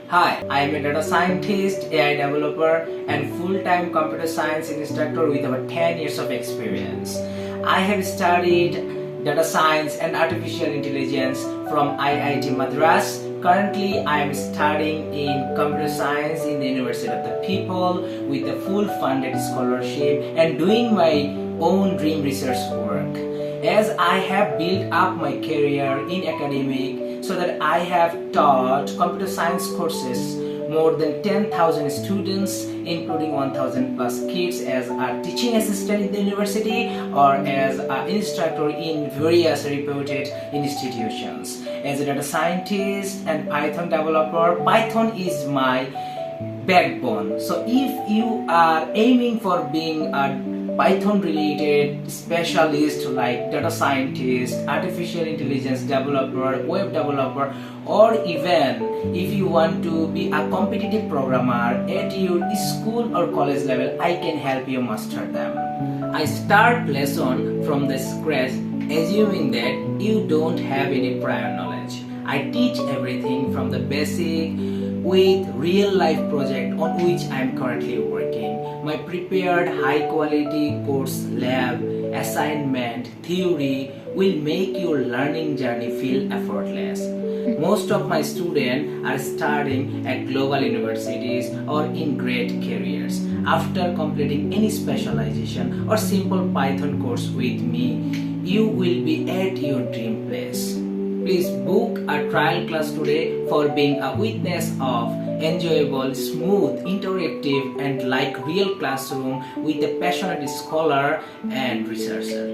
Hi, I am a data scientist, AI developer, and full-time computer science instructor with over 10 years of experience. I have studied data science and artificial intelligence from IIT Madras. Currently, I am studying in computer science in the University of the People with a full funded scholarship and doing my own dream research work. As I have built up my career in academic so that I have taught computer science courses more than 10,000 students including 1,000 plus kids as a teaching assistant in the university or as an instructor in various reputed institutions. As a data scientist and Python developer, Python is my backbone. So if you are aiming for being a Python related specialist like data scientist, artificial intelligence developer, web developer, or even if you want to be a competitive programmer at your school or college level, I can help you master them. I start lesson from the scratch, assuming that you don't have any prior knowledge. I teach everything from the basic with real life project on which I am currently working. My prepared high quality course, lab, assignment, theory will make your learning journey feel effortless. Most of my students are studying at global universities or in great careers. After completing any specialization or simple Python course with me, you will be at your dream place. Please book a trial class today for being a witness of enjoyable, smooth, interactive and like real classroom with a passionate scholar and researcher.